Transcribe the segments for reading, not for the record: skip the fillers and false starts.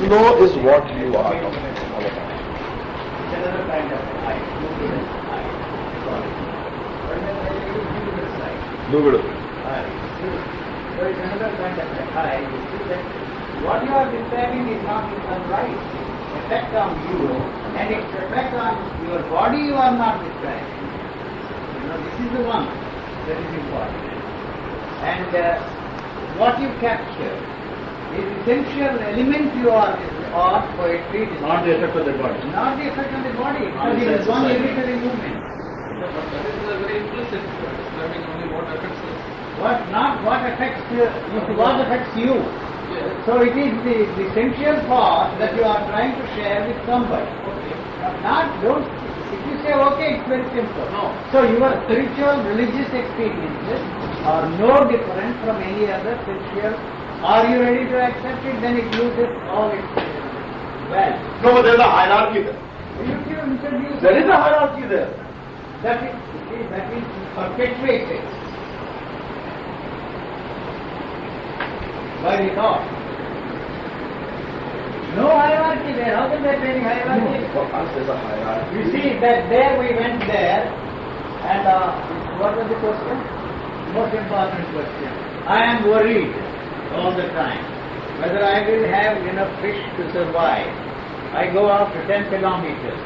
know is what you are. Another kind of I. Nubulu. So it's another kind of I. You see that what you are describing is not right. Effect on you and its effect on your body you are not describing. This is the one that is important. And what you capture is essential element you are or poetry. Not the effect of the body. Not the effect on the body. Because it is one unitary movement. But that is very implicit. Describing only what affects us. What affects you? What affects you? Yes. So it is the essential part that you are trying to share with somebody. Okay. Don't. If you say okay, it's very simple. No. So your spiritual, religious experiences are no different from any other sensual. Are you ready to accept it? Then it loses all its value. No, but there is a hierarchy there. You introduce. There is a hierarchy there. That is, you see, that is perpetuated by the thought. No hierarchy there. How can there be any hierarchy? For us, there is a hierarchy. You see that there we went there, and what was the question? Most important question. I am worried all the time whether I will have enough fish to survive. I go out to 10 kilometers.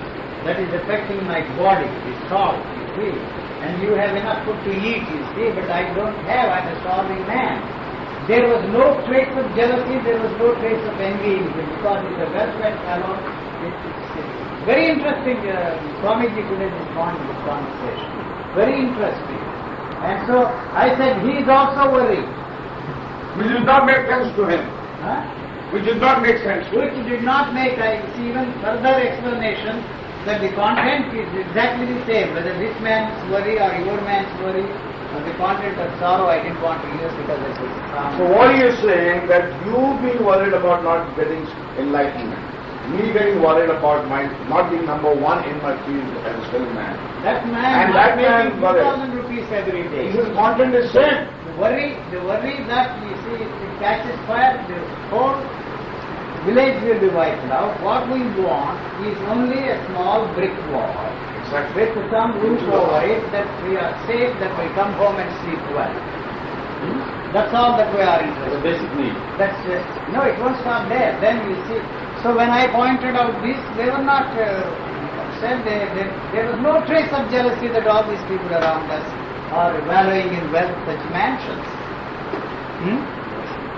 That is affecting my body, the salt, you see. And you have enough food to eat, you see, but I don't have. I'm a starving man. There was no trace of jealousy, there was no trace of envy in him because he's a well-fed fellow. It's very interesting. Swamiji today this morning, this conversation. Very interesting. And so I said, he is also worried. Which did not make sense to him. Huh? Which did not make sense to him. Which did not make, I see even further explanation that the content is exactly the same, whether this man's worry or your man's worry, or the content of sorrow I didn't want to use because it was So what he is saying that you being worried about not getting enlightenment, me getting worried about my not being number one in my field as a still man. that man And not that man making worried. 2,000 rupees every day. His content is same. The worry that you see if it catches fire, the whole village will be wiped out. What we want is only a small brick wall Exactly. with some roof over it that we are safe, that we come home and sleep well. That's all that we are The interested in. basic need. That's no, it won't stop there. Then you see. So when I pointed out this, they were not said. There was no trace of jealousy that all these people around us are wallowing in wealth, such mansions.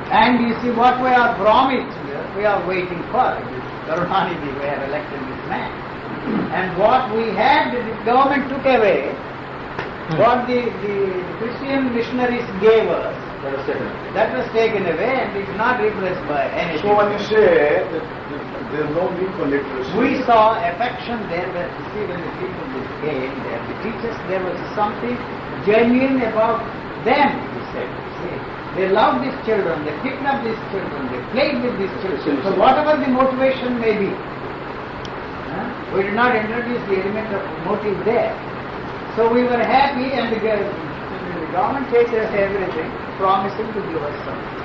And you see what we are promised here, we are waiting for. Karunanidhi, we have elected this man. And what we had, the government took away. What the Christian missionaries gave us, That was taken. that was taken away and is not replaced by anything. So when you say that there is no need for literacy, We saw affection there, but you see when the people came there, the teachers, there was something genuine about them, he said. See, they loved these children, they picked up these children, they played with these children. So whatever the motivation may be, we did not introduce the element of motive there. So we were happy and the government takes us everything, promising to give us something.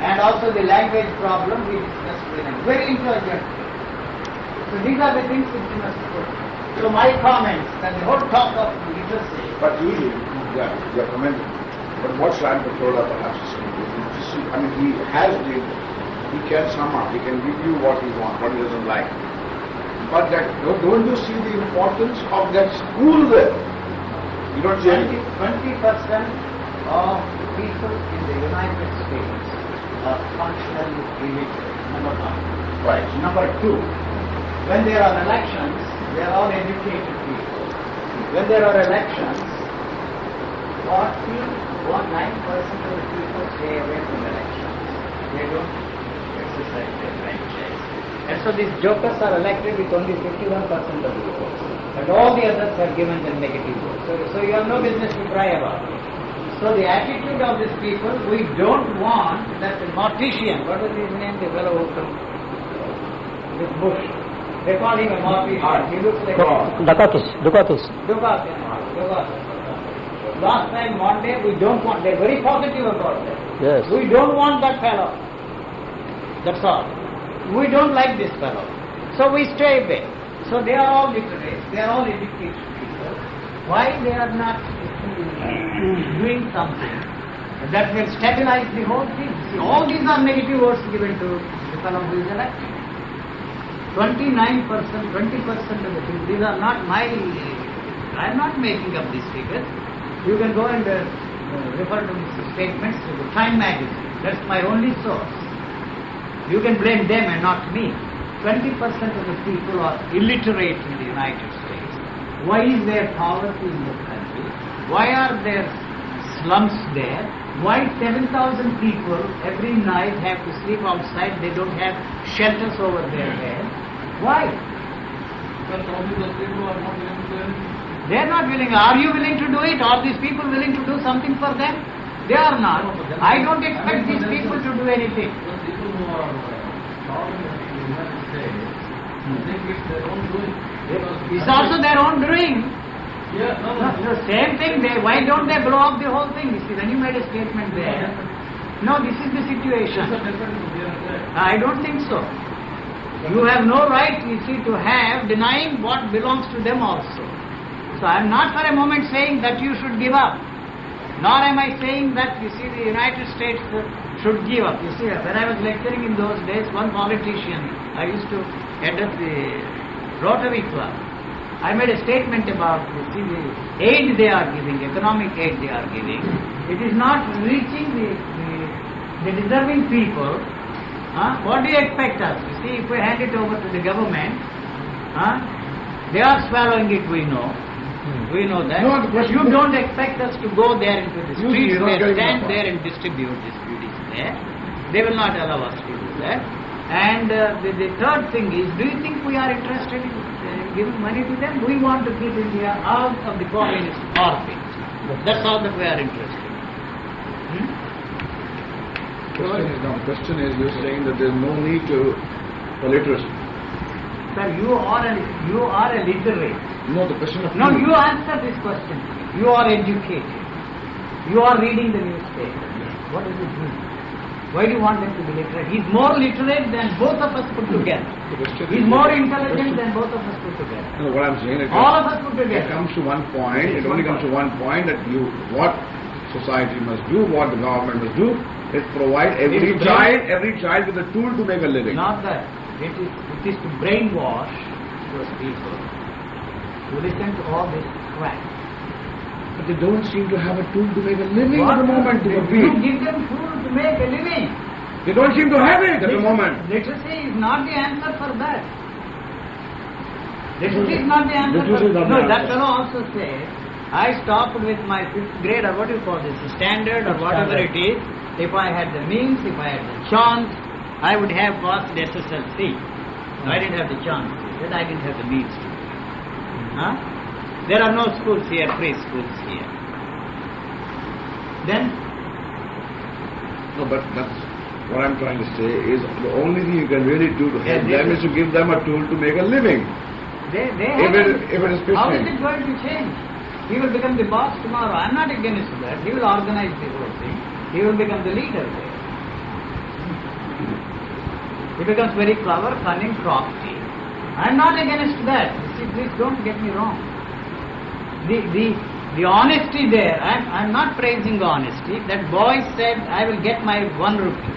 And also the language problem we discussed with them. Very intelligent. So these are the things which you must put. So my comments and the whole talk of literacy. but usually, yeah, you are commenting. But what Sri Patrola perhaps is saying is, I mean, he has the, he can sum up, he can give you what he wants, what he doesn't like. But that, don't you see the importance of that school there? You don't see anything. 20% of the people in the United States are functionally illiterate, number one. Right. Number two, when there are elections, they are all educated people. When there are elections, 9% of the people stay away from elections. They don't exercise their franchise. And so these jokers are elected with only 51% of the votes. But all the others are given the negative vote. So you have no business to cry about it. So the attitude of these people, we don't want that mortician, what was his name, the fellow who from this bush. They call him a mortician. He looks like Dukakis. Dukakis. Last time Monday, we don't want, they're very positive about that. Yes. We don't want that fellow. That's all. we don't like this fellow. So we stay away. So they are all literate, they are all educated people. Why they are not doing something that will stabilize the whole thing? See, all these are negative votes given to the fellow who is elected. 29%, 20% of the people, these are not my, I am not making up these figures. You can go and refer to these statements to the Time magazine. That's my only source. You can blame them and not me. 20% of the people are illiterate in the United States. Why is there poverty in the country? Why are there slums there? Why 7,000 people every night have to sleep outside? They don't have shelters over their head. Why? Because all those people are not willing to do anything. They are not willing. Are you willing to do it? Are these people willing to do something for them? They are not. I don't expect these people to do anything. The people who are traveling in the United States, think it's their own doing. It's also their own doing. Yeah, no, The same thing, why don't they blow up the whole thing? You see, when you made a statement there, no, this is the situation. It's a different idea. I don't think so. You have no right, you see, to have denying what belongs to them also. So I am not for a moment saying that you should give up. Nor am I saying that, you see, the United States should give up. You see, when I was lecturing in those days, one politician, I used to head up the Rotary Club. I made a statement about, you see, the aid they are giving, economic aid they are giving. It is not reaching the deserving people. What do you expect us? You see, if we hand it over to the government, they are swallowing it, we know. We know that. No, the But question you is- don't expect us to go there into the You see, streets, you're not getting stand my there point. and distribute this goodies there. They will not allow us to do that. And the third thing is, do you think we are interested in giving money to them? We want to keep India out of the communist orbit. That's all that we are interested in. The question is, you're saying that there's no need for literacy. Sir, you are a literate. No, the question of No, food. you answer this question. You are educated. You are reading the newspaper. What does it mean? Why do you want him to be literate? He's more literate than both of us put together. The question He's is- more the intelligent question- than both of us put together. No, what I'm saying is, All of us put it together. comes to one point. Yes, It only one comes to point. one point that what society must do, what the government must do, is provide every It's child with a tool to make a living. Not that. It is to brainwash those people to listen to all this crap. But they don't seem to have a tool to make a living at the moment. To You compete. give them tools to make a living. They don't seem to have it at the moment. Literacy is not the answer for that. Literacy is not the answer Literacy for is not the No, answer. that fellow also said, I stopped with my 5th grade or what do you call this, standard or whatever it is. If I had the means, if I had the chance, I would have passed SSLC. No, I didn't have the chance. He said I didn't have the means to. There are no schools here, preschools here. Then No, but that's what I'm trying to say is the only thing you can really do to help Yeah, them is to give them a tool to make a living. they If have it is How is Christian. it going to change? He will become the boss tomorrow. I am not against that. He will organize the whole thing. He will become the leader there. He becomes very clever, cunning, crafty. I am not against that. You see, please don't get me wrong. The honesty there, I am not praising honesty. That boy said, I will get my 1 rupee.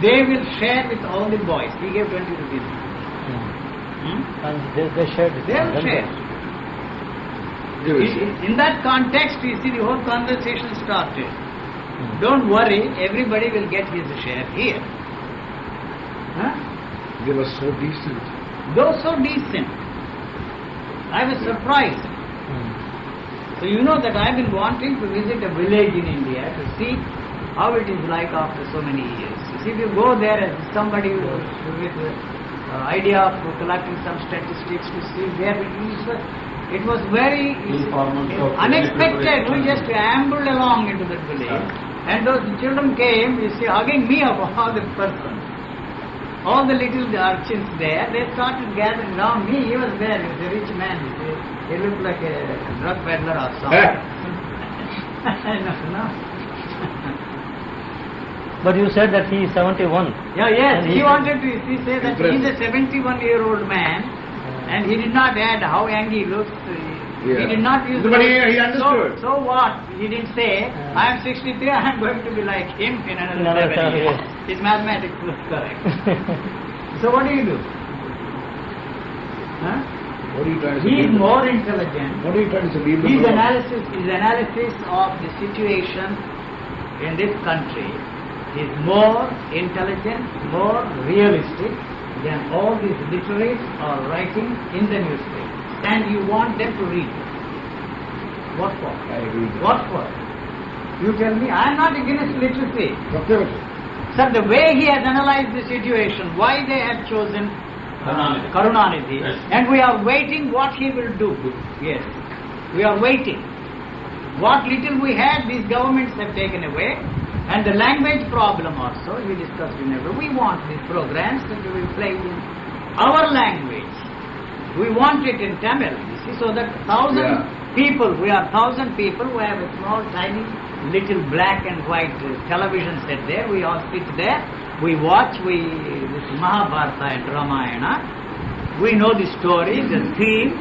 They will share with all the boys. He gave 20 rupees. And they shared it. They will share. They will say. In that context, you see, the whole conversation started. Don't worry, everybody will get his share here. They were so decent. Though so decent, I was surprised. So you know that I have been wanting to visit a village in India to see how it is like after so many years. You see, if you go there as somebody with the idea of collecting some statistics to see where it was very unexpected. We just ambled along into that village, and those children came, you see, hugging me of all the persons. All the little urchins there, they started gathering around me. He was there, he was a rich man, you see. He looked like a drug peddler or something. No. But you said that he is 71. Yeah, yes, And he wanted to say that he is a Impressive. 71-year-old man, and he did not add how young he looks. He Yeah. did not use. But the- he understood. So what? He didn't say, I am 63, I am going to be like him in another Another 7 years. years. His mathematics was correct. So what do you do? Huh? What are you trying to say? He is more intelligent. What are you trying to say? Leave them His alone. analysis of the situation in this country is more intelligent, more realistic than all these literates are writing in the newspaper. And you want them to read it. What for? I agree. What for? You tell me, I am not against literacy. Productivity. Sir, the way he has analyzed the situation, why they have chosen Karunanidhi, Yes. and we are waiting what he will do. Yes, we are waiting. What little we had, these governments have taken away, and the language problem also, we discussed in every. We want these programs that we will play in our language. We want it in Tamil, you see, so that 1,000 Yeah. people, we are 1,000 people who have a small, tiny, little black and white television set there. We all sit there. We watch this Mahabharata and Ramayana. We know the stories, the themes,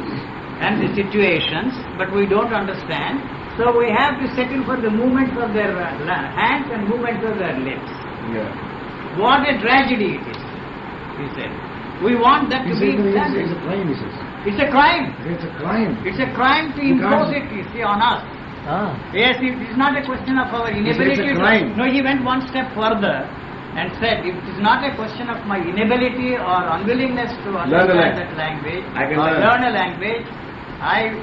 and the situations, but we don't understand. So we have to settle for the movements of their hands and movements of their lips. Yeah. What a tragedy it is, he said. We want that to be It's examined. a crime, he says. It's a crime. It's a crime. It's a crime to You impose can't- it, you see, on us. Ah. Yes, it is not a question of our It's inability. a crime. No, he went one step further and said, if it is not a question of my inability or unwillingness to Learn understand the that language, I can or learn. learn a language, I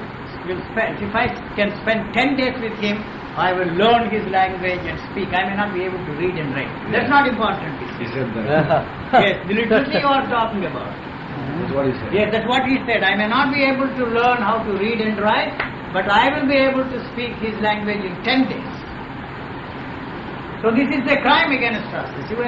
will spend, if I can spend 10 days with him, I will learn his language and speak. I may not be able to read and write. That's not important. He said that. Yes, the literacy you are talking about. That's what he said. Yes, that's what he said. I may not be able to learn how to read and write, but I will be able to speak his language in 10 days. So this is a crime against us. You see, we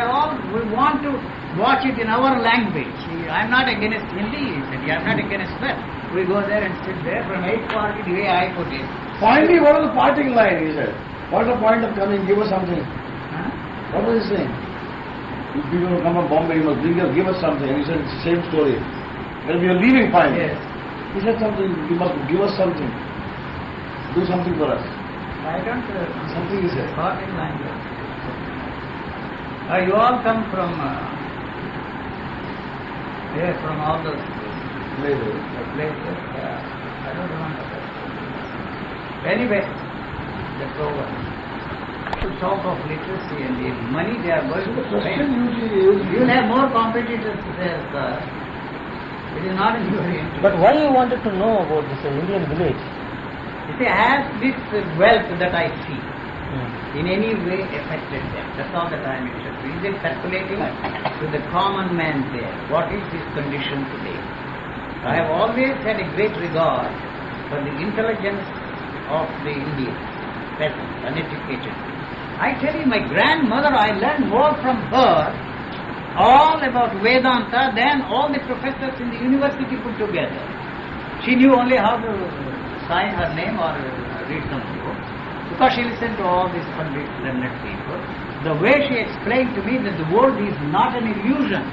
want to watch it in our language. I am not against Hindi, he said. I am not against that. We go there and sit there from 8:40, the way I put it. Finally, what was the parting line, he said? What's the point of coming? Give us something. Huh? What was he saying? If people will come from Bombay, you must give us something. And he said, it's the same story. When we are leaving finally. Yes. He said something, you must give us something. Do something for us. I don't Something he said. Foreign language. You all come from from all those places. I don't remember that. Anyway, that's over. To talk of literacy and the money they are going to spend. You will have more competitors there, sir. It is not in your interest. But why you wanted to know about this Indian village? You see, has this wealth that I see Hmm. in any way affected them? That's all that I am interested in. Is it circulating to the common man there? What is his condition today? I have always had a great regard for the intelligence of the Indians, peasants, uneducated. I tell you, my grandmother, I learned more from her all about Vedanta than all the professors in the university put together. She knew only how to sign her name or read some book, because she listened to all these pundits, learned people. The way she explained to me that the world is not an illusion.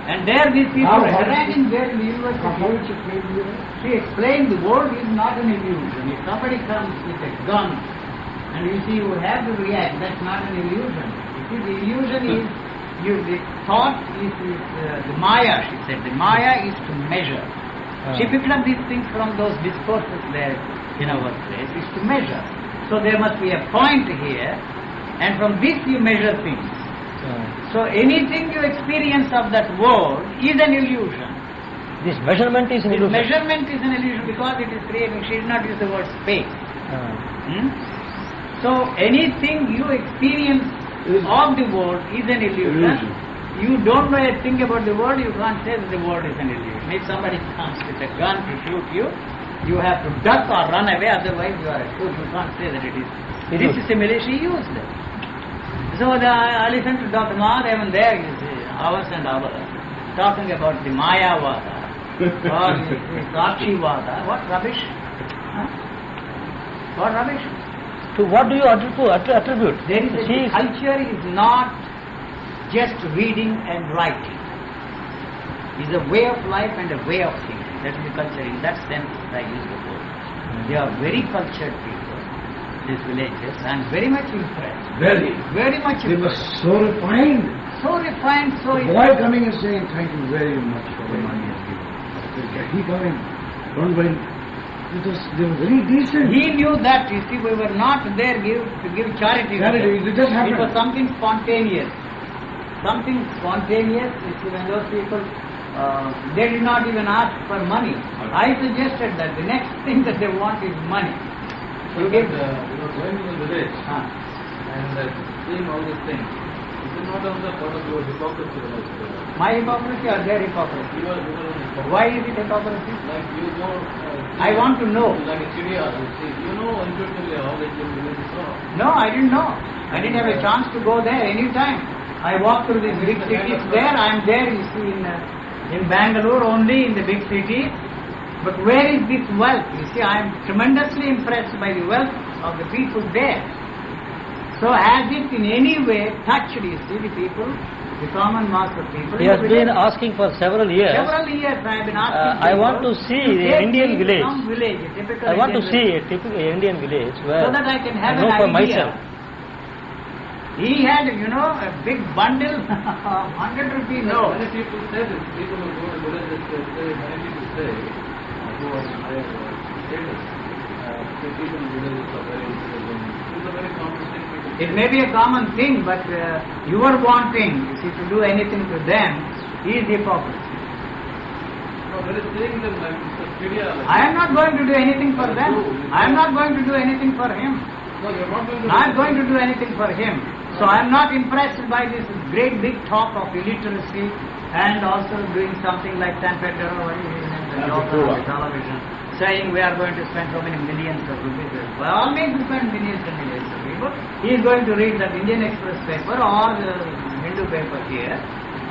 And there these people How are did standing there in the university. How did she explain to you? She explained the world is not an illusion. If somebody comes with a gun and you see you have to react, that's not an illusion. You see, the illusion is, the thought is the Maya, she said. The Maya is to measure. She picked up these things from those discourses there in our place, is to measure. So there must be a point here, and from this you measure things. So anything you experience of that world is an illusion. This measurement is an This illusion. measurement is an illusion because it is creating, she did not use the word space. So anything you experience of the world is an illusion. You don't know a thing about the world, you can't say that the world is an illusion. If somebody comes with a gun to shoot you, you have to duck or run away, otherwise you are a fool. You can't say that it is. This is similarly she used it. So I listened to Dr. Mahadevan there, you see, hours and hours, talking about the Mayavada, or the Sakshivada. What rubbish? Huh? What rubbish? To what do you attribute? There is She is, culture is not just reading and writing. It's a way of life and a way of thinking. That is the culture. In that sense, I use the word. They are very cultured people, these villages. I am very much impressed. Very much They were impressed. so refined. So refined, so The boy coming and saying, thank you very much for the money. He coming, don't mind. They were very decent. He knew that, you see, we were not there to give charity. Charity, it just happened. It was something spontaneous. Something spontaneous, you see, when those people, they did not even ask for money. I suggested that the next thing that they want is money. So Okay. that, going to the village Ah. and seeing all these things, is it not also part of your hypocrisy? My hypocrisy or their hypocrisy? You are hypocrisy. Why is it hypocrisy? Like you know, I want to know. like a Chidiya, you see, you know intuitively how the Indian villages are. No, I didn't know. I didn't have a chance to go there any time. I walk through these big cities there. I am there, you see, in Bangalore only, in the big cities. But where is this wealth? You see, I am tremendously impressed by the wealth of the people there. So has it in any way touched, you see, the people, the common mass of people? he in has the been village? asking for several years. Several years I have been asking I people want to see the take Indian me to village. some village, a typical I want to Indian see village, a typical Indian village where so that I can have I know an for idea. myself. He had, a big bundle of 100 rupee notes. Many people say this. People who go to villages, they say, many people say, who are higher status, people in villages are very intelligent. It's a very common statement. It may be a common thing, but your wanting, you see, to do anything to them is hypocrisy. No, there is saying them like Mr. Chidiya. Like, I am not going to do anything for them. I am not going to do anything for him. no, you're not going to. Not going to do anything for him. So I am not impressed by this great big talk of illiteracy and also doing something like San Pedro, what is his name, the doctor on the television, saying we are going to spend so many millions of rupees. By all means, spend millions and millions of people. He is going to read that Indian Express paper or the Hindu paper here,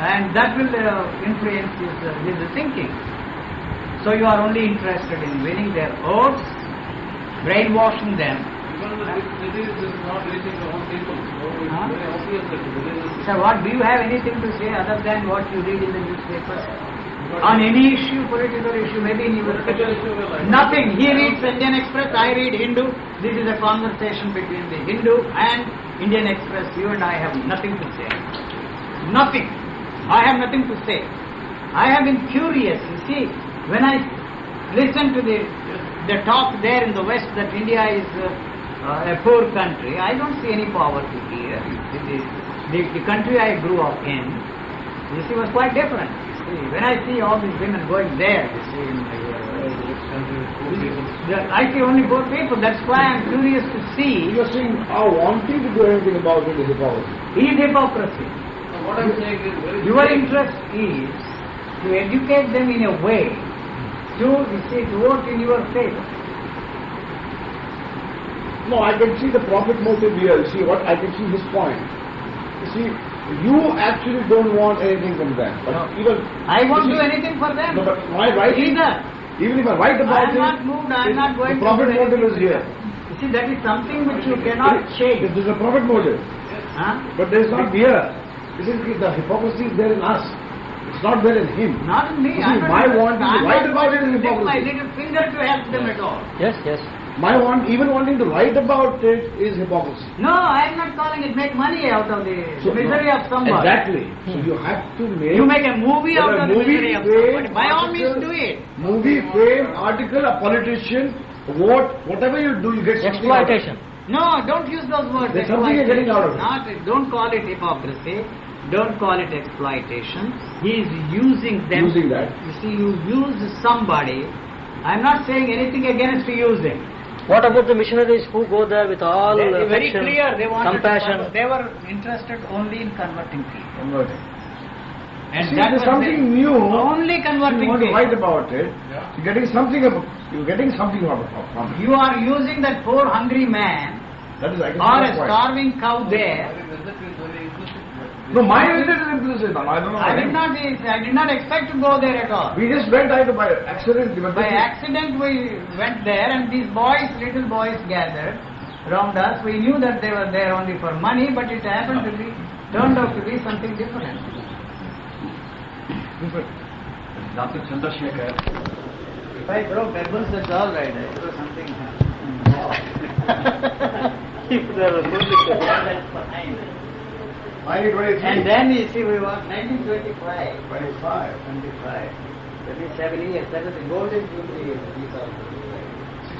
and that will influence his thinking. So you are only interested in winning their votes, brainwashing them. Even the big cities is not reaching the own people. So it's Huh? very obvious that the villages. So what, do you have anything to say other than what you read in the newspapers? On any issue, political issue, maybe in your Political issue, well, I- nothing. He reads Indian Express, I read Hindu. This is a conversation between the Hindu and Indian Express. You and I have nothing to say. Nothing. I have nothing to say. I have been curious. You see, when I listen to the talk there in the West that India is a poor country, I don't see any poverty here. The country I grew up in, you see, was quite different. You see, when I see all these women going there, you see, I see only poor people. That's why I'm curious to see. You are saying how wanting to do anything about it is hypocrisy. Is hypocrisy. So what I'm saying is very. Your interest is to educate them in a way to, you see, to vote in your favor. No, I can see the profit motive here. You see what? I can see his point. You see, you actually don't want anything from them. But No. even I won't you do see- anything for them. No, but my writing, Either. even if I write I about am it, not moved, I am not going the to profit do motive anything is to here. them. You see, that is something which you cannot change. There is a profit motive, Huh? but there is not here. This is the hypocrisy is there in us. It's not there in him. Not in me. You see, I'm not my interested. want to I'm write not about it going is to stick my hypocrisy. little finger to help them at all. Yes, yes. My want, even wanting to write about it, is hypocrisy. No, I am not calling it make money out of the misery of somebody. Exactly. So you have to make. You make a movie Whether out of the movie, misery of fame, somebody. By all means, article, do it. Movie, fame, article, a politician, vote, whatever you do, you get something out of it. Exploitation. No, don't use those words. There's something you're getting out of it. Don't call it hypocrisy. Don't call it exploitation. He is using them. Using that. You see, you use somebody. I'm not saying anything against using. What about the missionaries who go there with all They were very affection, clear. They wanted compassion? To, they were interested only in converting people. Converting. And See, that there's was something the- new. Only You converting want to people. write about it. Yeah. You're getting something about. You're getting something out from it. You are using that poor hungry man That is, I can or see a that point. starving cow there. I think visit is very inclusive. No, my visit is implicit. I don't know. I did not expect to go there at all. We just went out by accident. But By this is- accident we went there and these boys, little boys gathered, around us. We knew that they were there only for money, but it happened to be, turned out to be something different. Dr. Chandrasekhar. If I throw pebbles, that's all right. I throw something. If there was only That's fine. 1923. And then you see, we were 1925. 25. 25. That is 7 years. That is the golden jubilee of these all.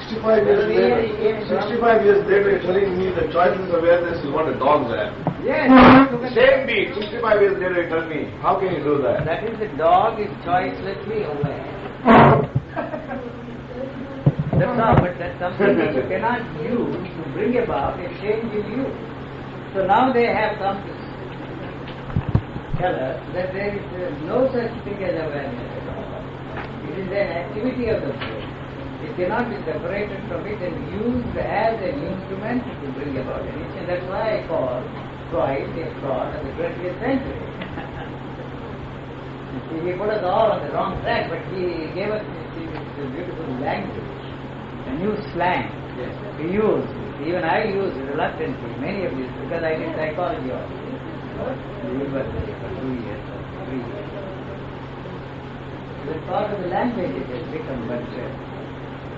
65 years later, 65 years later, you're telling me the choiceless awareness is what the dogs have. Yes. look at Same beat, 65 years later, you tell me, how can you do that? That is, the dog is choicelessly aware. That's all, but that's something that you cannot use to bring about a change in you. So now they have come to tell us that there is no such thing as awareness at all. It is an activity of the brain. It cannot be separated from it and used as an instrument to bring about an change. That's why I call Freud a fraud of the 20th century. He put us all on the wrong track, but he gave us this beautiful language, a new slang to use. Even I use reluctantly many of these because I did psychology also in university for 2 years or 3 years. It's part of the language it has become, but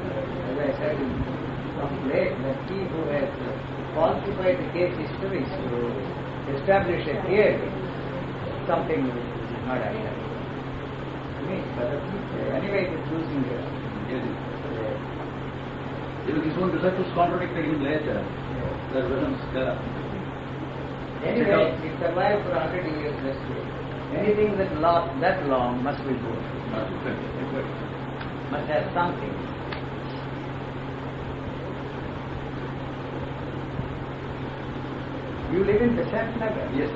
as I said in some place, that he who has falsified the case histories to establish a theory, something which is not acceptable. To me, but anyway, it is losing Even his own disciples contradicted him later. There wasn't Anyway, it survived for 100 years less way. Anything that lasts that long must be good. Must have something. You live in Besant Nagar? Yes.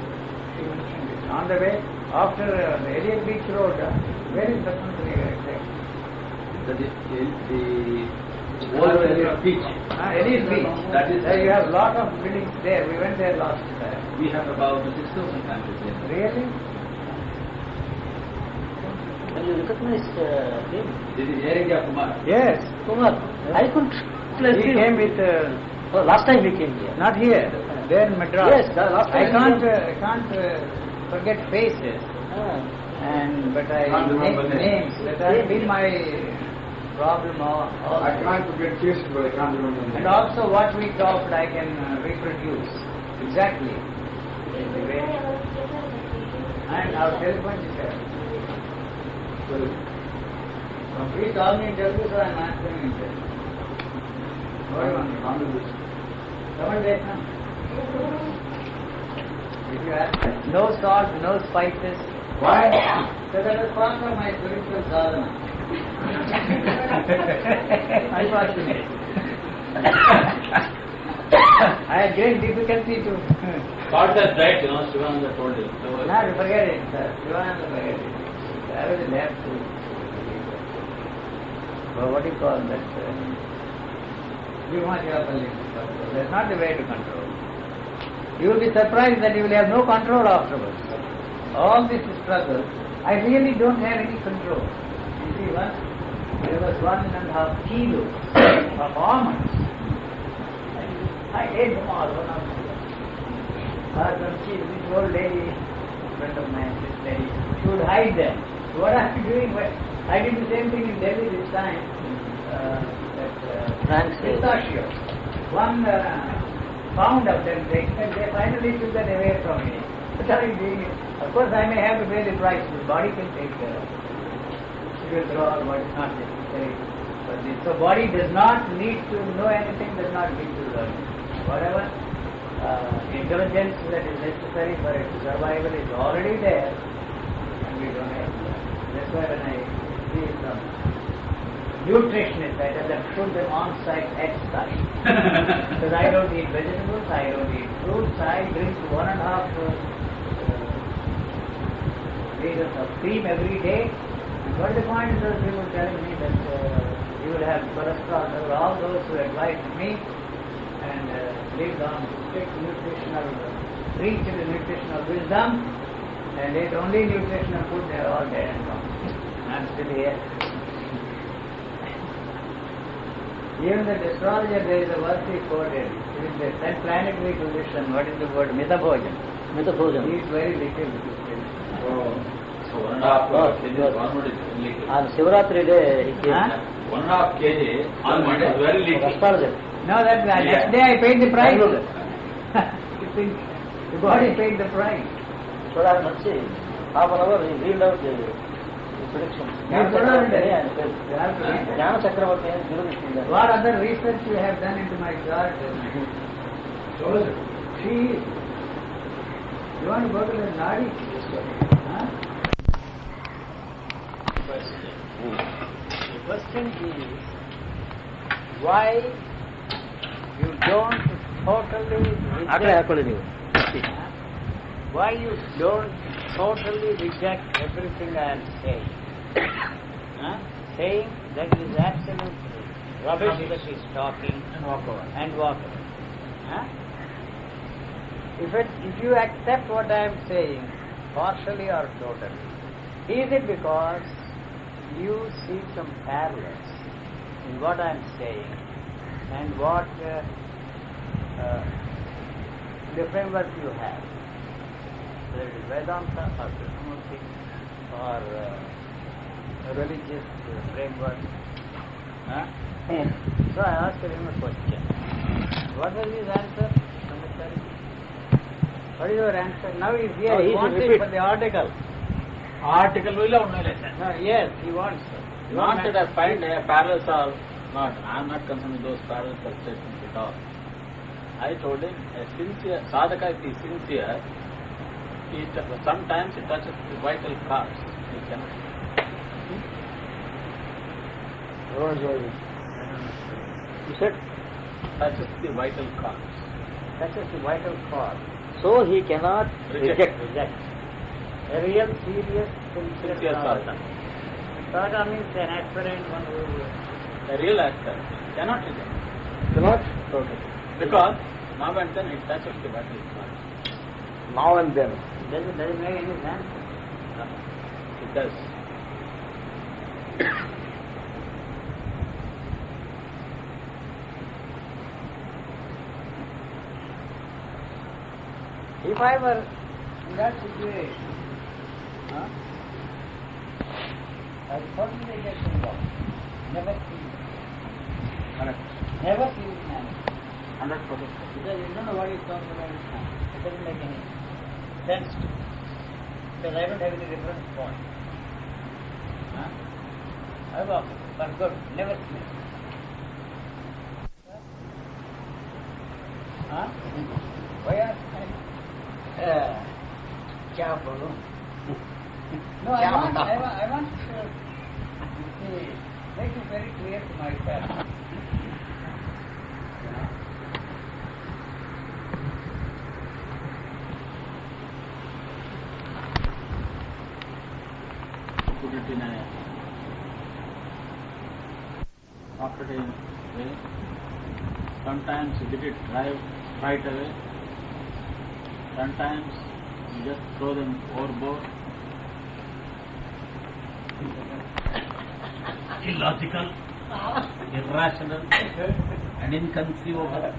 You mentioned it. On the way, after the Elliot Beach Road, where is Besant Nagar exactly? That is the old area of beach. Elliot Beach. That is, You have lot of buildings there. We went there last time. we have about 6,000 families there. Really? Can you recognize him? This is Area Kumar. Yes. Kumar. I couldn't place He him. came with, Oh, last time he came here. not here, there in Madras. Yes, the last I time can't forget faces, but I Can't remember names. That has been my problem all I can't forget faces, but I can't remember And names. also what we talked I can reproduce exactly. And our telephone is there. Please call me in Telugu, so I am answering in Telugu. What do you want me to do? Come and take now. If you ask, no salt, no spices. Why? So that is part of my spiritual sadhana. Unfortunately. I had great difficulty to... Thought that right, Shivananda told you. No, forget it, sir. Shivananda, forget it. I was left to... Well, what do you call that? That's not the way to control. You will be surprised that you will have no control afterwards. All this struggle, I really don't have any control. You see, once there was 1.5 kilos of almonds. I ate them all, one after the other. This old lady, friend of mine, this lady, she would hide them. What are you doing? Well, I did the same thing in Delhi this time. Pistachio. 1 pound of them and they finally took that away from me. What are you doing? Of course, I may have to pay the price. The body can take care of it. It will draw out what is not necessary. So body does not need to know anything, does not need to learn. Whatever intelligence that is necessary for its survival is already there, and we don't have to learn. That's why when I see some nutritionists, I tell them put them on site at site. Because I don't eat vegetables, I don't eat fruits, I drink 1.5 liters of cream every day. What the point is those people telling me that you will have cholesterol, all those who advised me and lived on strict nutritional, preached the nutritional wisdom and ate only nutritional food, they are all dead and gone. I'm still here. Even the astrologer, there is a verse he quoted. It is the 10 planetary position. What is the word? Mithabhojan. He Mithabhojan. is very little. So 1.5 kg almond is little. On Shivaratri day, he came. Huh? 1.5 kg almond is very little. Astrologer. No, that next day I paid the price. You think the body paid the price. So that much, half an hour, he read out the predictions. You put on it. And You have to read it. Jnana Chakravarti and Guru Vishnu. What other research you have done into my chart? She. You want to go to the Nadi? Huh? The question is, why you don't totally reject, why you don't totally reject everything I am saying? Huh? Saying that it is absolutely rubbish that he is talking and walk away. Huh? If you accept what I am saying, partially or totally, is it because you see some parallels in what I am saying and what the framework you have, whether it is Vedanta or Krishnamurti or a religious framework? Huh? So I asked him a question. What was his answer? What is your answer? Now he is here. No, he he wants should it repeat. for the article. Article will only listen. No, yes, he wants it. Not that I find parallels are not. I am not concerned with those parallels or statements at all. I told him a sincere sadhaka is sincere. Sometimes it touches the vital cause. He cannot. You said, Touches the vital cause. Touches the vital cause. so he cannot Reject. reject. A real serious Sincere sincere sadhana. sadhana means an aspirant one who A real actor cannot reject. Cannot? Totally. Because now and then it touches the vital cause. Now and then. doesn't make any sense. It does. If I were in that situation, I would certainly get involved. Never see it. Never see it now. 100%. Because you don't know what he's talking about now. It doesn't make any sense to me. Because I don't have any reference point. I walk, but good, never see it. Why are क्या बोलूं? No, I want to make it very clear to myself. Put it in a operative way. Sometimes you get it right away. Sometimes you just throw them overboard. Illogical, irrational, and inconceivable.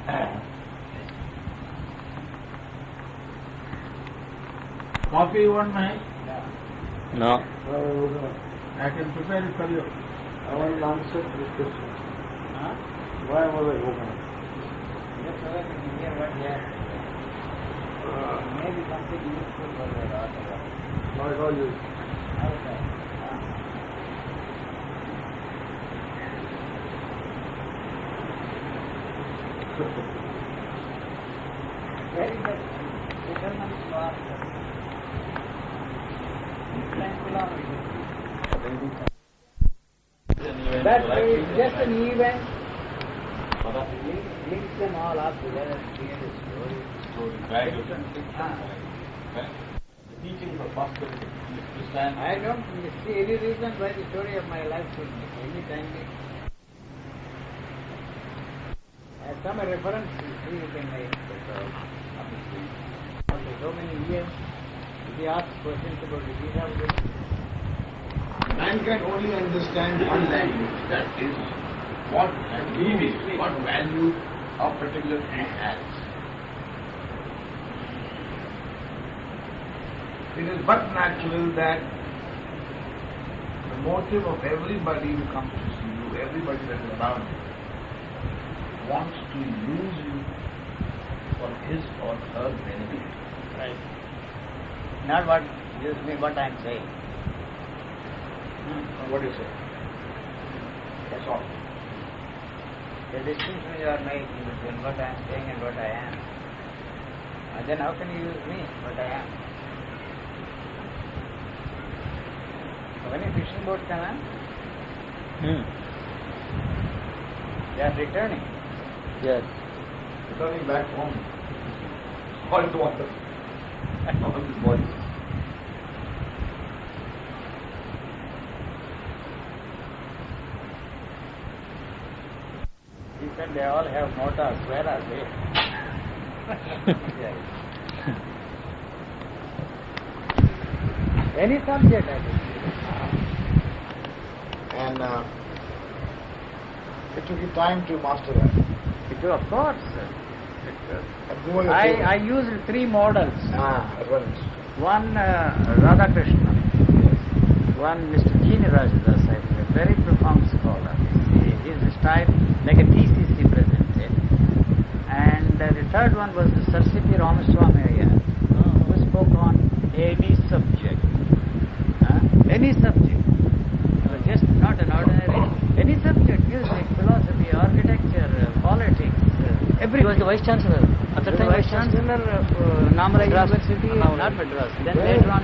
Coffee you want, Mahesh? No. I can prepare it for you. I want to answer this question. Huh? Why was I woken up? Just so that you can hear what he has to say. Maybe something useful for the author. Not at all you. Okay. Where is that Superman's law? That is just an event. Mix them all up together, create a story. Right. Ah. The teaching for possibility. I don't see any reason why the story of my life should be any time. As some reference, you can make it. After so many years, if you ask questions about the Gita, Man can only understand one language, that is what meaning, what value a particular thing has. It is but natural that the motive of everybody who comes to see you, everybody that is around you, wants to use you for his or her benefit. Right. Not what use me, what I am saying. What do you say? That's all. The distinction you are making between what I am saying and what I am. And then how can you use me, what I am? So when a fishing boat come, they are returning. Yes. Returning back home. Salt water. All this body. He said they all have motors. Where are they? Yes. Any subject I think. And it took you time to master that. Of course. And who were your I used three models. reference. One Radhakrishna, one Mr. G. Nirajdas, a very profound scholar. His style like a thesis he presented. And the third one was the Sir C.P. Ramaswamy Iyer, who spoke on any subject. Any subject. Just not an ordinary. Any subject, music, philosophy, architecture, politics. He was the Vice Chancellor. At the time, Vice Chancellor of Namala Madras. University, not Madras. Then later on,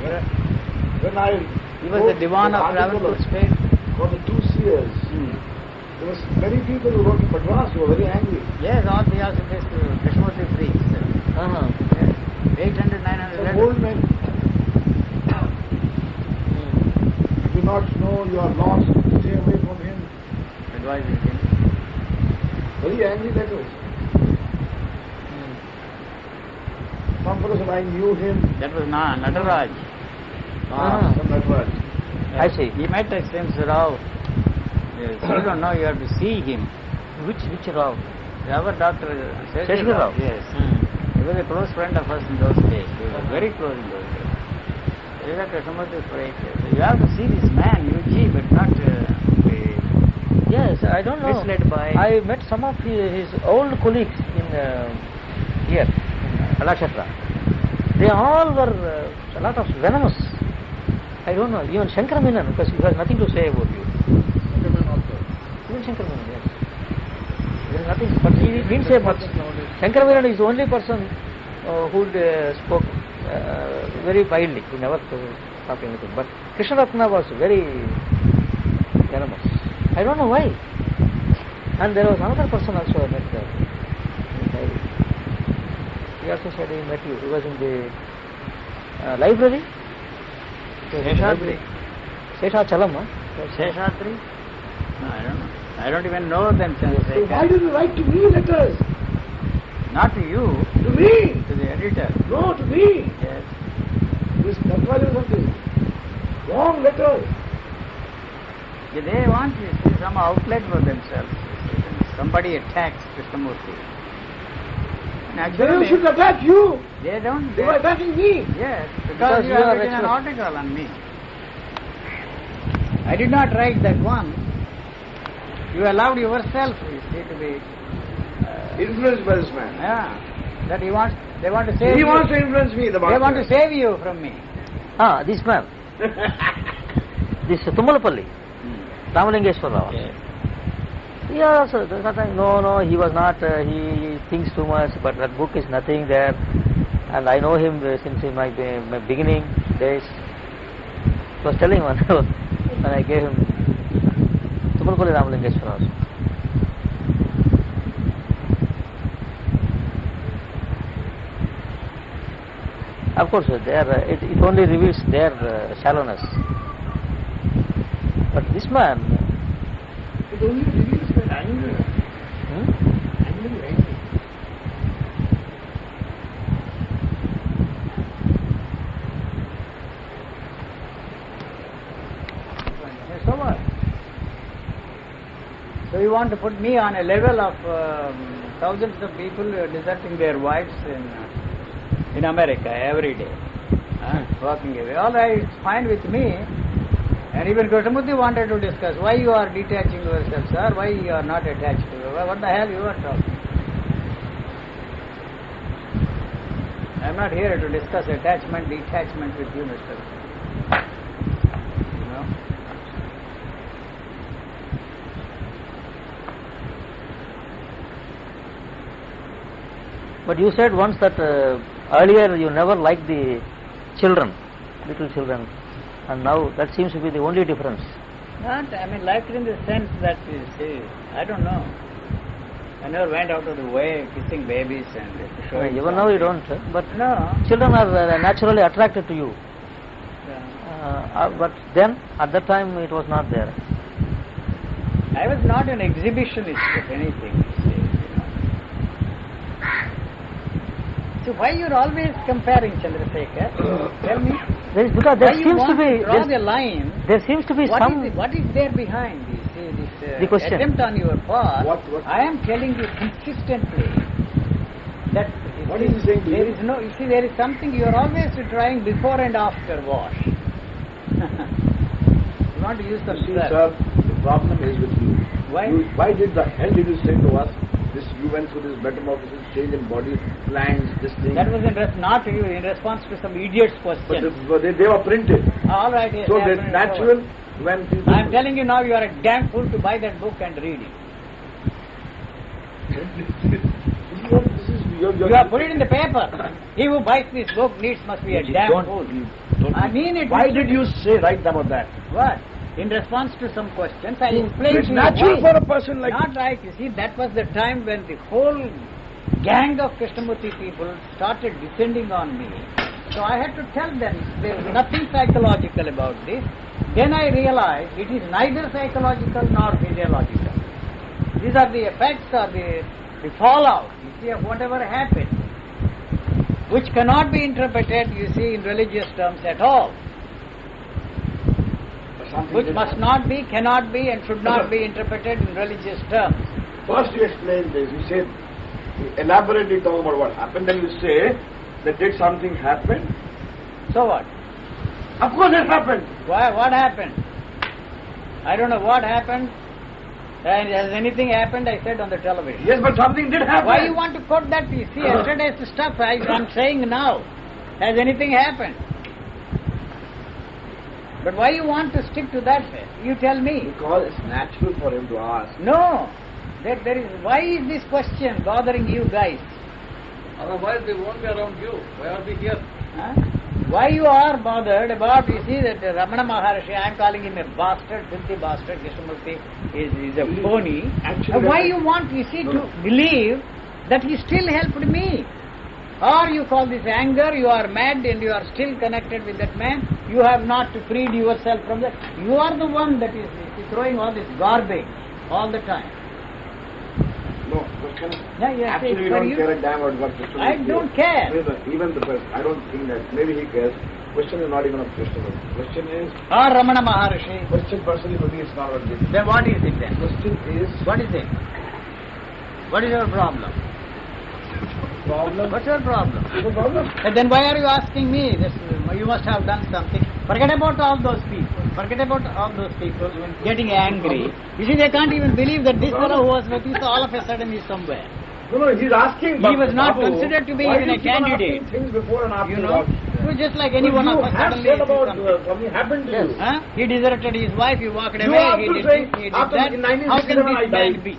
When I he was the Diwan of Travancore State. for the 2 years, there was many people who wrote in Madras who were very angry. Yes, all the Theosophists, Krishnamurti priests. Uh-huh. 800, 900 Some letters. old men. If you not know you are lost, stay away from him. Advising him. Very angry letters. Some person I knew him. That was Nataraj. Some Nataraj. I see. He met S.M. Rao. Yes, you don't know, you have to see him. Which Rao? Our Dr. Sheshwar Rao? Yes. He was a close friend of us in those days. We were very close in those days. He was a Krishnamurti for 8 years. You have to see this man, UG, but not be Yes, I don't know. misled by... I met some of his old colleagues in here, in Kalakshetra. They all were a lot of venomous. I don't know, even Shankar Menon, because he has nothing to say about you. Even Shankar Menon, yes. There is nothing, but he didn't say much. Shankar Menon is the only person who spoke very wildly. He never talked anything. But Krishna Ratna was very venomous. I don't know why. And there was another person also I met there. He also said he met you. He was in the library. Seshadri. Seshachalam, huh? Seshadri? No, I don't know. I don't even know them. So why did you write to me letters? Not to you, To me? to the editor. No, to me. Yes. This Nataraj or something. Wrong letters. Yeah, they want some outlet for themselves. Somebody attacks Krishnamurti. And They should attack you. They don't. They were attacking me. Yes, Because because you you have are written an expert. article on me. I did not write that one. You allowed yourself, you see, to be... Influenced by this man. Yeah, that they want to save He you. wants to influence me, the They want to master. save you from me. This man. This Tummalapalli. Ramalingeshwar Rao. Yeah, also, that time, no, he was not, he thinks too much, but that book is nothing there. And I know him since in my beginning days. I was telling one when I gave him Tummalapalli Ramalingeshwar also. Of course, it only reveals their shallowness. But this man, It only reveals that anger. Angry. So what? So you want to put me on a level of thousands of people deserting their wives in America every day, walking away. All right, it's fine with me. And even Krishnamurti wanted to discuss why you are detaching yourself, sir, why you are not attached to her. What the hell you are talking? I am not here to discuss attachment, detachment with you, Mr. No? But you said once that earlier you never liked the children, little children, and now that seems to be the only difference. Not, I mean, like in the sense that you see, I don't know. I never went out of the way kissing babies and showing. Even now you don't, but No. children are naturally attracted to you. Yeah. But then, at that time, it was not there. I was not an exhibitionist of anything, you see. So why you're always comparing, Chandrasekhar? Tell me. Because Why there you seems to want be to draw the line? there seems to be some. What is there behind this The question. attempt on your part? What- I am telling you consistently that you What see, is he saying to there you? is no. You see, there is something you are always trying before and after wash. You want to use some See, slur. sir, the problem is with you. Why? Why did the hell did you say to us this? You went through this metamorphosis, change in body plans, this thing. That was not you, in response to some idiot's But question. they were printed. All right, yes, So I have it's been natural informed. when people. I am telling you now, you are a damn fool to buy that book and read it. This is You have put it in the paper. He who buys this book must be a damn fool. I mean it. Why did you say right about that? What? In response to some questions, I explained It's to natural you for why. a person like Not right. You see, that was the time when the whole gang of Krishnamurti people started descending on me. So I had to tell them there is nothing psychological about this. Then I realized it is neither psychological nor physiological. These are the effects or the fallout, you see, of whatever happened, which cannot be interpreted, you see, in religious terms at all. something Which that- must not be, cannot be, and should not be interpreted in religious terms. First you explain this. You say, elaborately talk about what happened. Then you say that did something happen? So what? Of course it happened. Why? What happened? I don't know what happened. And has anything happened? I said on the television. Yes, but something did happen. Why you want to quote that? You see, yesterday's stuff I'm saying now. Has anything happened? But why you want to stick to that? You tell me. Because it's natural for him to ask. No. There is. Why is this question bothering you guys? Otherwise they won't be around you. Why are we here? Huh? Why you are bothered about, you see, that Ramana Maharshi, I am calling him a bastard, filthy bastard, Krishnamurti is a phony. Actually, Why you want, you see, to believe that he still helped me? Or you call this anger, you are mad and you are still connected with that man, you have not freed yourself from that. You are the one that is throwing all this garbage all the time. No, but can Yeah, yes, actually we for don't you. care a damn about what Krishna I don't care. Even the person, I don't think that, maybe he cares. Question is not even of Krishna. Question is, Or Ramana Maharshi. question personally for me is not about this. Then what is it then? Question is, What is it? What is your problem? problem? What's your problem? No problem. And then why are you asking me? This, you must have done something. Forget about all those people. Forget about all those people getting angry. You see, they can't even believe that this fellow who was with you all of a sudden is somewhere. No, he's asking. He was not Babu, considered to be why even do a you keep on candidate? asking things before and after. You know, it was just like any one of us have suddenly said sees about something. something happened to you. Huh? He deserted his wife, he walked You away, are he also did saying this, he did after that. in How can 1967 I this man died. be?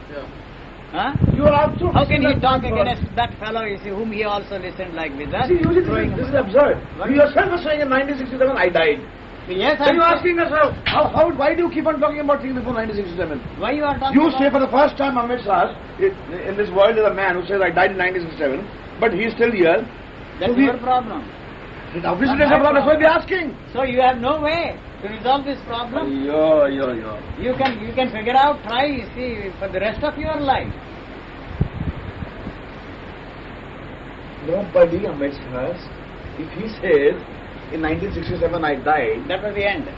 Huh? You are also. How can he saying talk that against that fellow, you see, whom he also listened like this? Huh? See, you see, Throwing this is him- absurd. What? You yourself are saying in 1967 I died. Yes, Then I'm you are saying- asking yourself, why do you keep on talking about things before 1967? Why you are talking You about say for the first time amidst us, in this world is a man who says I died in 1967, but he is still here. That's So we- your problem. Obviously there's a problem, that's why we are asking. So you have no way to resolve this problem. Yeah. You can figure out, try, you see, for the rest of your life. Nobody amidst us, if he says in 1967 I died, That was the end.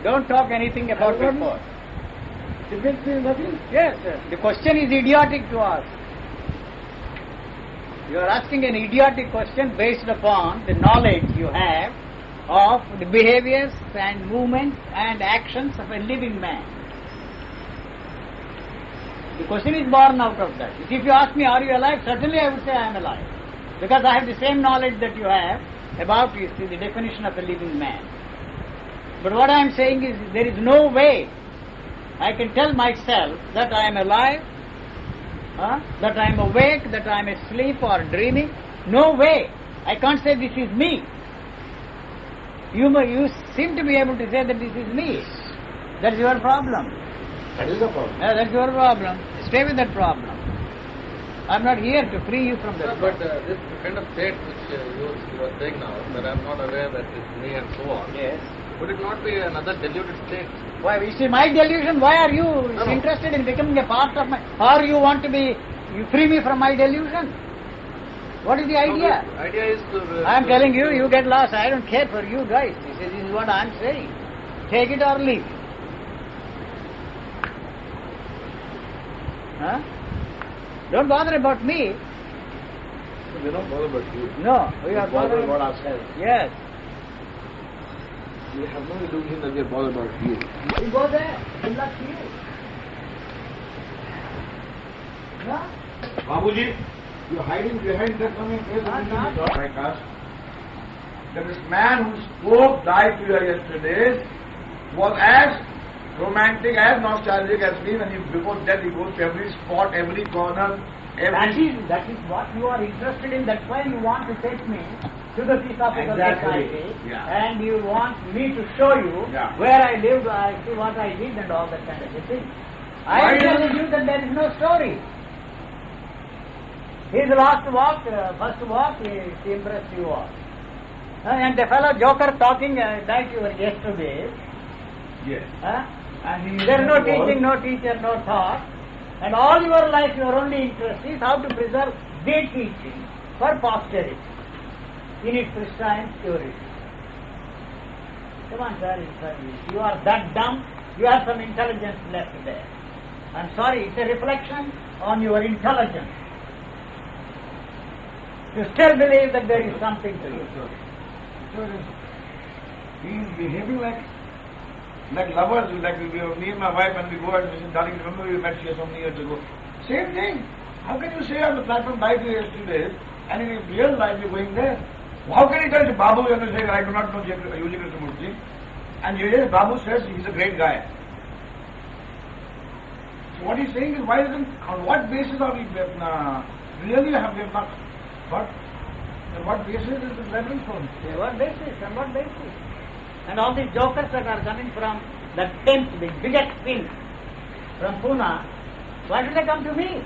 Don't talk anything about Everybody- before. Difference means nothing? Yes, sir. The question is idiotic to ask. You are asking an idiotic question based upon the knowledge you have of the behaviors and movements and actions of a living man. The question is born out of that. If you ask me, are you alive? Certainly I would say I am alive. Because I have the same knowledge that you have about, you see, the definition of a living man. But what I am saying is, there is no way I can tell myself that I am alive, that I am awake, that I am asleep or dreaming. No way. I can't say this is me. You seem to be able to say that this is me. That is your problem. That is the problem. That's your problem. Stay with that problem. I'm not here to free you from that. But this kind of state which you are saying now, that I am not aware that it's me and so on, Yes. would it not be another deluded state? Why? You see, my delusion. Why are you No. interested in becoming a part of my? Or you want to be? You free me from my delusion. What is the idea? No, the idea is to... I am telling you, you get lost. I don't care for you guys. This is what I am saying. Take it or leave it. Huh? Don't bother about me. We don't bother about you. No, we We are bother bothering about ourselves. Yes. We have no illusion that we are bothered about you. You go there. Good luck to you. Huh? Babuji, you're hiding behind that coming place Not. like us. That this man who spoke, died to you yesterday, was as romantic, as nostalgic as me. When he, before death, he goes to every spot, every corner, every... That is what you are interested in. That's why you want to take me to the Theosophical Exactly. Society, Yeah. and you want me to show you Yeah. where I lived, I see what I did, and all that kind of a thing. I Why am don't telling you that there is no story. His last walk, first walk, he impressed you all. And the fellow joker talking like you were yesterday. Yes. And he There is no was- teaching, no teacher, no thought. And all your life your only interest is how to preserve the teaching for posterity in its pristine purity. Come on, sir, you are that dumb, you have some intelligence left there. I'm sorry, it's a reflection on your intelligence. You still believe that there is something to you. He is behaving like lovers, like me and my wife when we go and we say, darling, remember we met here so many years ago. Same thing. How can you say on the platform bye to yesterday and in real life you're going there? How can you tell Babu and say, I do not know Yuli Krishnamurti? And yes, Babu says he's a great guy. So what he's saying is, why isn't, on what basis are we really have we not, but on what basis is the reverence from? What basis? On what basis? And all these jokers that are coming from the 10th, the biggest pin from Pune, why do they come to me?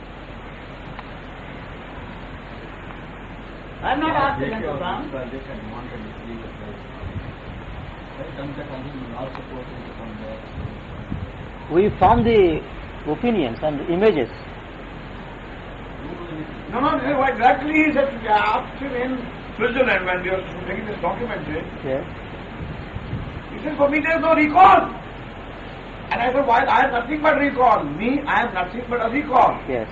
I'm not asking them to come. We form the opinions and images. No, exactly. He said, I asked him in Switzerland when we were taking this documentary. Yes. He said, for me there is no recall. And I said, why? I have nothing but recall. Me, I have nothing but a recall. Yes.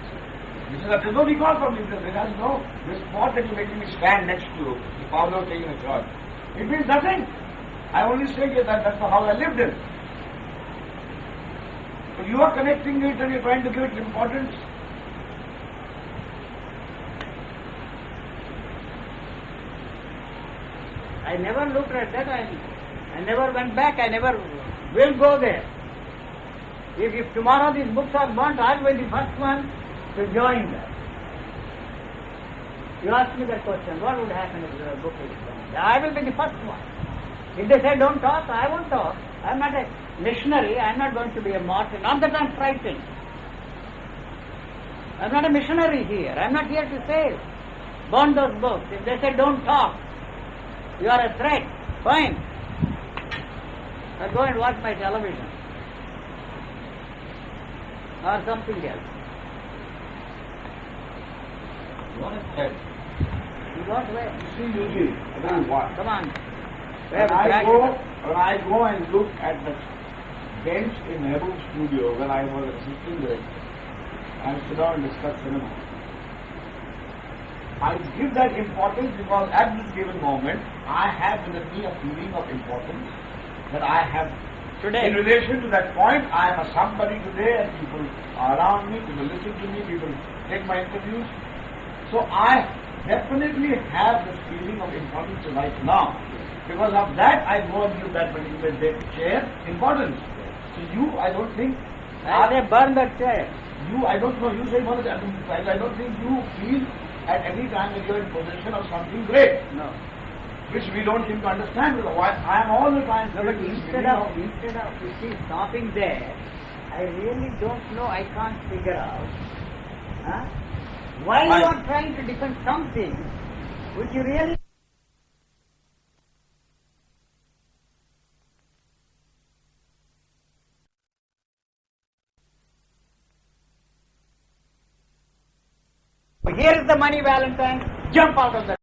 He said, there is no recall for me. He said, there is no, this spot that you're making me stand next to, the power of taking a shot. It means nothing. I only say that that's the house I lived in. So you are connecting it and you're trying to give it importance. I never looked at that. I never went back. I never will go there. If tomorrow these books are burnt, I will be the first one to join them. You ask me that question, what would happen if the book is burnt? I will be the first one. If they say don't talk, I won't talk. I am not a missionary, I am not going to be a martyr. Not that I am frightened. I am not a missionary here. I am not here to save. Burn those books. If they say don't talk, you are a threat. Fine. I'll go and watch my television. Or something else. What is that? You got where? See, Yuji, I tell you what. Come on. When I go and look at the bench in Mehboob studio when I was assistant director and sit down and discuss cinema. I give that importance because at this given moment I have within me a feeling of importance that I have Today. in relation to that point. I am a somebody today and people are around me, people listen to me, people take my interviews. So I definitely have this feeling of importance right now. Because of that I go and give that particular chair importance. So you, I don't think, I say burn that chair. you, I don't know, you say one, I don't think you feel at any time that you are in possession of something great, No. which we don't seem to understand. Because why I am all the time. No, but instead of you see stopping there, I really don't know, I can't figure out why you are trying to defend something which you really here is the money Valentine, jump out of the